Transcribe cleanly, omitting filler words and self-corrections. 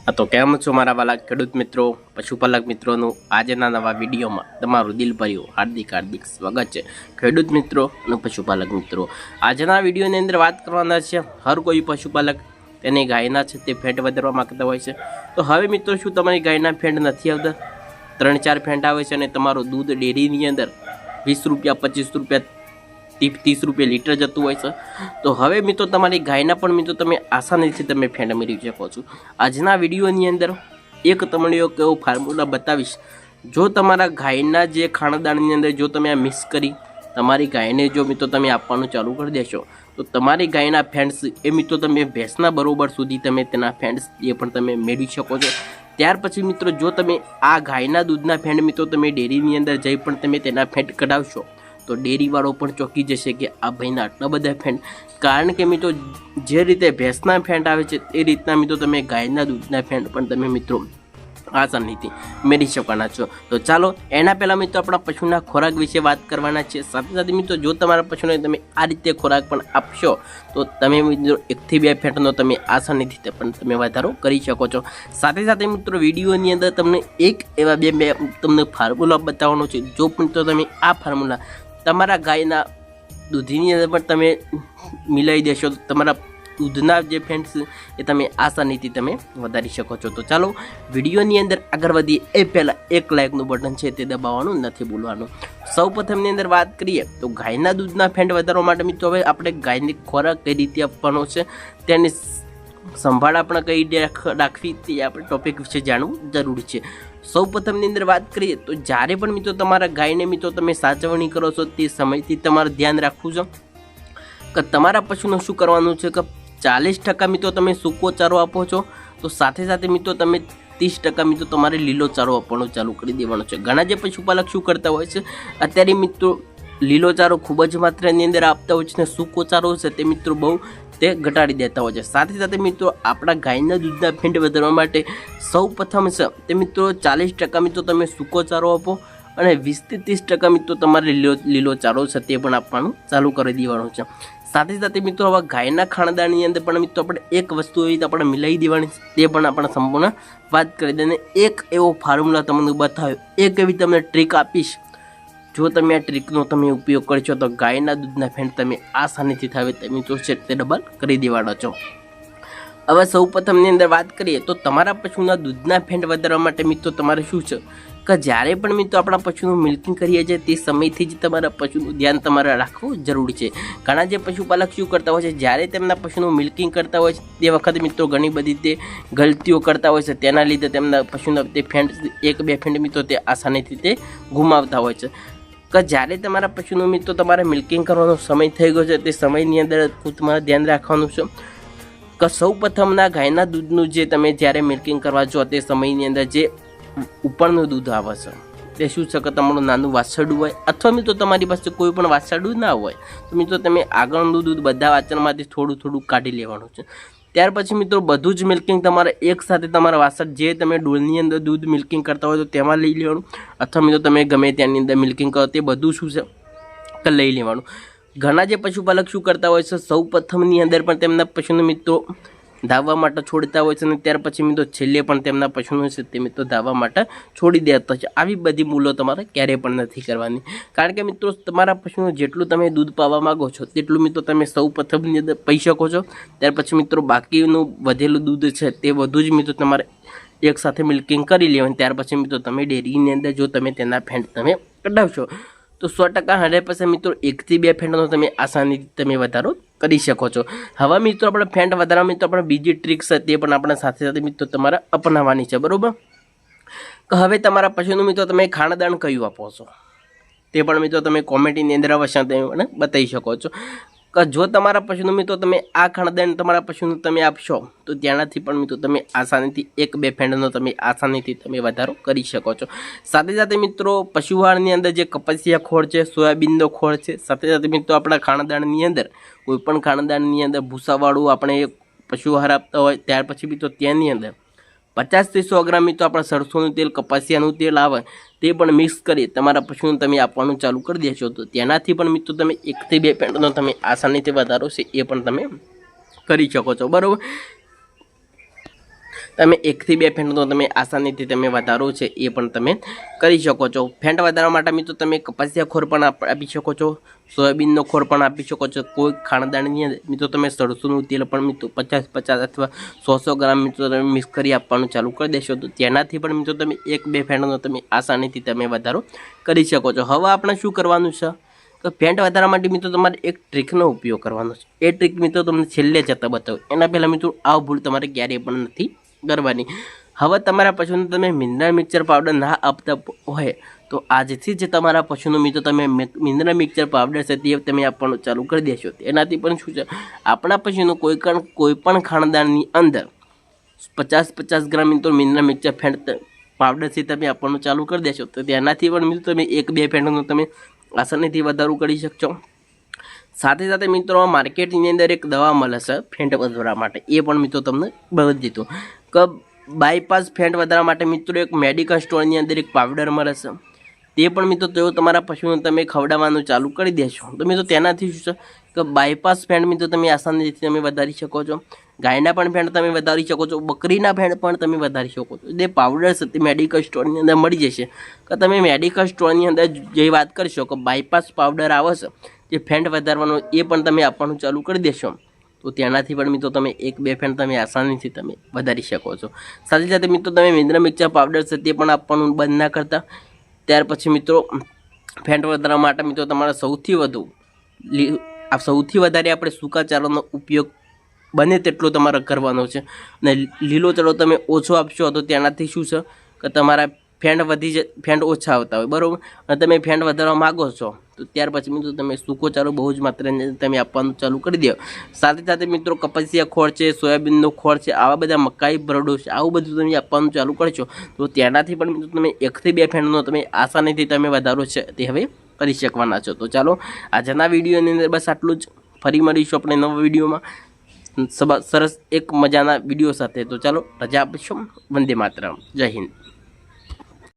તો કેમ છો મારા વાલા ખેડૂત મિત્રો, પશુપાલક મિત્રોનું આજના નવા વિડીયોમાં તમારું દિલભર્યું હાર્દિક સ્વાગત છે। ખેડૂત મિત્રો અને પશુપાલક મિત્રો, આજના વિડીયોની અંદર વાત કરવાના છે હર કોઈ પશુપાલક તેની ગાયના છે તે ફેટ વધારવા માંગતા હોય છે। તો હવે મિત્રો, શું તમારી ગાયના ફેટ નથી આવતા? 3-4 ફેટ આવે છે અને તમારું દૂધ ડેરીની અંદર 20 રૂપિયા 25 રૂપિયા 30 રૂપિયા લીટર જતું હોય છે। તો હવે મિત્રો, તમારી ગાયના પણ મિત્રો તમે આસાનીથી તમે ફેટ મેળવી શકો છો। આજના વિડીયોની અંદર એક તમને એવો ફોર્મ્યુલા બતાવીશ, જો તમારા ગાયના જે ખાણદાણની અંદર જો તમે આ મિક્સ કરી તમારી ગાયને જો મિત્રો તમે આપવાનું ચાલુ કરી દેશો, તો તમારી ગાયના ફેન્ટ્સ એ મિત્રો તમે ભેંસના બરોબર સુધી તમે તેના ફેન્ટ્સ એ પણ તમે મેળવી શકો છો। ત્યાર પછી મિત્રો, જો તમે આ ગાયના દૂધના ફેંટ મિત્રો તમે ડેરીની અંદર જઈ પણ તમે તેના ફેંટ કઢાવશો, તો ડેરીવાળો પણ ચોંકી જશે કે આ ભાઈના આટલા બધા ફેંટ, કારણ કે મિત્રો જે રીતે ભેંસના ફેંટ આવે છે એ રીતના મિત્રો તમે ગાયના દૂધના ફેંટ પણ તમે મિત્રો આસાનીથી મેળવી શકવાના છો। તો ચાલો, એના પહેલાં મિત્રો આપણા પશુના ખોરાક વિશે વાત કરવાના છે। સાથે સાથે મિત્રો, જો તમારા પશુને તમે આ રીતે ખોરાક પણ આપશો, તો તમે મિત્રો 1 થી 2 ફેંટનો તમે આસાનીથી પણ તમે વધારો કરી શકો છો। સાથે સાથે મિત્રો, વિડીયોની અંદર તમને એક એવા બે તમને ફોર્મ્યુલા બતાવવાનો છે। જો મિત્રો તમે આ ફોર્મ્યુલા તમારા ગાયના દૂધની અંદર પણ તમે મિલાવી દેશો, તો તમારા દૂધના જે ફેંટ્સ એ તમે આસાનીથી તમે વધારી શકો છો। તો ચાલો, વિડીયોની અંદર આગળ વધીએ એ પહેલાં એક લાઇકનું બટન છે તે દબાવવાનું નથી ભૂલવાનું। સૌ પ્રથમની અંદર વાત કરીએ તો ગાયના દૂધના ફેંટ વધારવા માટે મિત્રો હવે આપણે ગાયને ખોરાક કઈ રીતે આપવાનો છે, તેની સંભાળ આપણે કઈ રીતે રાખવી તે આપણે ટોપિક વિશે જાણવું જરૂરી છે। સૌ પ્રથમની અંદર વાત કરીએ તો જ્યારે પણ મિત્રો તમારા ગાયને મિત્રો તમે સાચવણી કરો છો, તે સમયથી તમારે ધ્યાન રાખવું છે કે તમારા પશુનું શું કરવાનું છે કે 40% મિત્રો તમે સૂકો ચારો આપો છો, તો સાથે સાથે મિત્રો તમે 30% મિત્રો તમારે લીલો ચારો આપવાનો ચાલુ કરી દેવાનો છે। ઘણા જે પશુપાલક શું કરતા હોય છે, અત્યારે મિત્રો લીલો ચારો ખૂબ જ માત્રાની અંદર આપતા હોય છે ને સૂકો ચારો છે તે મિત્રો બહુ તે ઘટાડી દેતા હોય છે। સાથે સાથે મિત્રો આપણા ગાયના દૂધના ફેંટ વધારવા માટે સૌ પ્રથમ છે તે મિત્રો 40% મિત્રો તમે સૂકો ચારો આપો અને 20 થી 30% મિત્રો તમારે લીલો ચારો છે તે પણ આપવાનું ચાલુ કરી દેવાનું છે। સાથે સાથે મિત્રો હવે ગાયના ખાણદાણની અંદર પણ મિત્રો આપણે એક વસ્તુ એવી આપણે મિલાવી દેવાની તે પણ આપણે સંપૂર્ણ વાત કરી દઈએ। એક એવો ફોર્મ્યુલા તમને બતાવ્યો, એક એવી તમને ટ્રીક આપીશ, જો તમે આ ટ્રીકનો તમે ઉપયોગ કરશો તો ગાયના દૂધના ફેંટ તમે આસાનીથી થાય તમે મિત્રો છે તે ડબલ કરી દેવાનો છો। હવે સૌ પ્રથમની અંદર વાત કરીએ તો તમારા પશુના દૂધના ફેંટ વધારવા માટે મિત્રો તમારે શું છે કે જ્યારે પણ મિત્રો આપણા પશુનું મિલ્કિંગ કરીએ છીએ તે સમયથી જ તમારા પશુનું ધ્યાન તમારે રાખવું જરૂરી છે। ઘણા જે પશુપાલક શું કરતા હોય છે, જ્યારે તેમના પશુનું મિલ્કિંગ કરતા હોય છે તે વખતે મિત્રો ઘણી બધી તે ગલતીઓ કરતા હોય છે, તેના લીધે તેમના પશુના તે ફેંટ 1-2 ફેંટ મિત્રો તે આસાનીથી તે ગુમાવતા હોય છે। કે જ્યારે તમારા પશુનું મિત્રો તમારે મિલ્કિંગ કરવાનો સમય થઈ ગયો છે, તે સમયની અંદર તમારે ધ્યાન રાખવાનું છે કે સૌ પ્રથમના ગાયના દૂધનું જે તમે જ્યારે મિલ્કિંગ કરવા જો તે સમયની અંદર જે ઉપરનું દૂધ આવે છે તે શું છે કે તમારું નાનું વાછરડું હોય, અથવા મિત્રો તમારી પાસે કોઈ પણ વાછરડું ના હોય, તો મિત્રો તમે આગળનું દૂધ બધા વાછરમાંથી થોડું કાઢી લેવાનું છે। ત્યાર પછી મિત્રો બધું જ મિલ્કિંગ તમારે એકસાથે તમારા વાછરડ જે તમે ડોલની અંદર દૂધ મિલ્કિંગ કરતા હોય તો તેમાં લઈ લેવાનું, અથવા મિત્રો તમે ગમે ત્યાંની અંદર મિલ્કિંગ કરો તે બધું શું છે કે લઈ લેવાનું। ઘણા જે પશુપાલક શું કરતા હોય છે, સૌ પ્રથમની અંદર પણ તેમના પશુને મિત્રો ધાવવા માટે છોડતા હોય છે અને ત્યાર પછી મિત્રો છેલ્લે પણ તેમના પશુનું છે તે મિત્રો ધાવવા માટે છોડી દેતા છે। આવી બધી ભૂલો તમારે ક્યારેય પણ નથી કરવાની, કારણ કે મિત્રો તમારા પશુનું જેટલું તમે દૂધ પાવા માગો છો તેટલું મિત્રો તમે સૌ પ્રથમની અંદર પી શકો છો। ત્યાર પછી મિત્રો બાકીનું વધેલું દૂધ છે તે બધું જ મિત્રો તમારે એકસાથે મિલ્કિંગ કરી લેવાનું। ત્યાર પછી મિત્રો તમે ડેરીની અંદર જો તમે તેના ફેંટ તમે કઢાવશો, તો 100% 100% મિત્રો 1 થી 2 ફેંટનો તમે આસાનીથી તમે વધારો કરી શકો છો। હવે મિત્રો આપણે ફેંટ વધારવા મિત્રો આપણે બીજી ટ્રીક છે તે પણ આપણે સાથે સાથે મિત્રો તમારે અપનાવવાની છે, બરોબર? હવે તમારા પશુનું મિત્રો તમે ખાણદાણ કયું આપો છો તે પણ મિત્રો તમે કોમેન્ટની અંદર અવશ્ય તમે બતાવી શકો છો કે જો તમારા પશુનું મિત્રો તમે આ ખાણદાણ તમારા પશુનું તમે આપશો, તો ત્યાંથી પણ મિત્રો તમે આસાનીથી 1-2 ફેંટનો તમે આસાનીથી તમે વધારો કરી શકો છો। સાથે સાથે મિત્રો પશુઆહારની અંદર જે કપાસિયા ખોળ છે, સોયાબીનનો ખોળ છે, સાથે સાથે મિત્રો આપણા ખાણદાણની અંદર કોઈપણ ખાણદાણની અંદર ભૂસાવાળું આપણે પશુ આહાર આપતા હોય, ત્યાર પછી મિત્રો તેની અંદર 50 થી 100 ગ્રામ મિત્રો આપણા સરસોનું તેલ, કપાસિયાનું તેલ આવે તે પણ મિક્સ કરી તમારા પશુને તમે આપવાનું ચાલુ કરી દેશો, તો તેનાથી પણ મિત્રો તમે 1 થી 2 ફેંટનો તમે આસાનીથી વધારો છે એ પણ તમે કરી શકો છો, બરાબર? તમે 1 થી 2 ફેંટનો તમે આસાનીથી તમે વધારો છે એ પણ તમે કરી શકો છો। ફેંટ વધારવા માટે મિત્રો તમે કપાસિયા ખોર પણ આપી શકો છો, સોયાબીનનો ખોર પણ આપી શકો છો। કોઈ ખાણદાણની અંદર મિત્રો તમે સરસોનું તેલ પણ મિત્રો 50-50 અથવા 100 ગ્રામ મિત્રો તમે મિક્સ કરી આપવાનું ચાલુ કરી દેશો તો તેનાથી પણ મિત્રો તમે 1-2 ફેંટનો તમે આસાનીથી તમે વધારો કરી શકો છો। હવે આપણે શું કરવાનું છે તો ફેંટ વધારવા માટે મિત્રો તમારે એક ટ્રીકનો ઉપયોગ કરવાનો છે। એ ટ્રીક મિત્રો તમને છેલ્લે જતાં બતાવું, એના પહેલાં મિત્રો આ ભૂલ તમારે ક્યારેય પણ નથી કરવાની। હવે તમારા પશુને તમે મિનરલ મિક્સર પાવડર ના આપતા હોય તો આજથી જ તમારા પશુનો મિત્રો તમે મિનરલ મિક્સર પાવડર છે તે તમે આપવાનું ચાલુ કરી દેશો। એનાથી પણ શું છે, આપણા પશુનું કોઈ પણ ખાણદાણની અંદર 50-50 ગ્રામ મિત્રો મિનરલ મિક્સર ફેંટ પાવડરથી તમે આપવાનું ચાલુ કરી દેશો તો તેનાથી પણ મિત્રો તમે 1-2 ફેંટનો તમે આસાનીથી વધારો કરી શકશો। સાથે સાથે મિત્રો માર્કેટની અંદર એક દવા મળે છે ફેંટ વધારવા માટે, એ પણ મિત્રો તમને બતાવી દીધું કે બાયપાસ ફેંટ વધારવા માટે મિત્રો એક મેડિકલ સ્ટોરની અંદર એક પાવડર મળે છે, તે પણ મિત્રો તેઓ તમારા પશુને તમે ખવડાવવાનું ચાલુ કરી દેશો તો મિત્રો તેનાથી શું છે કે બાયપાસ ફેંટ મિત્રો તમે આસાનીથી તમે વધારી શકો છો। ગાયના પણ ફેંટ તમે વધારી શકો છો, બકરીના ફેંટ પણ તમે વધારી શકો છો। જે પાવડર છે તે મેડિકલ સ્ટોરની અંદર મળી જશે કે તમે મેડિકલ સ્ટોરની અંદર જે વાત કરશો કે બાયપાસ પાવડર આવે છે જે ફેંટ વધારવાનો એ પણ તમે આપવાનું ચાલુ કરી દેશો તો તેનાથી પણ મિત્રો તમે 1-2 ફેંટ તમે આસાનીથી તમે વધારી શકો છો। સાથે સાથે મિત્રો તમે મિનરલ મિક્સર પાવડર છે તે પણ આપવાનું બંધ ના કરતા। ત્યાર પછી મિત્રો ફેંટ વધારવા માટે મિત્રો તમારે સૌથી વધારે આપણે સૂકા ચારાનો ઉપયોગ બને તેટલો તમારે કરવાનો છે અને લીલો ચારો તમે ઓછો આપશો તો તેનાથી શું છે કે તમારા ફેંટ ઓછા આવતા હોય બરાબર, અને તમે ફેંટ વધારવા માગો છો તો ત્યાર પછી મિત્રો તમે સૂકો ચારો બહુ જ માત્રાની તમે આપવાનું ચાલુ કરી દો। સાથે સાથે મિત્રો કપાસિયા ખોળ છે, સોયાબીનનો ખોળ છે, આવા બધા મકાઈ ભરડો છે, આવું બધું તમે આપવાનું ચાલુ કરશો તો તેનાથી પણ મિત્રો તમે 1 થી 2 ફેંટનો તમે આસાનીથી તમે વધારો છે તે હવે કરી શકવાના છો। તો ચાલો આજના વિડીયોની અંદર બસ આટલું જ, ફરી મળીશું આપણે નવા વિડીયોમાં સરસ એક મજાના વિડીયો સાથે। તો ચાલો રજા આપીશું, વંદે માતરમ, જય હિન્દ।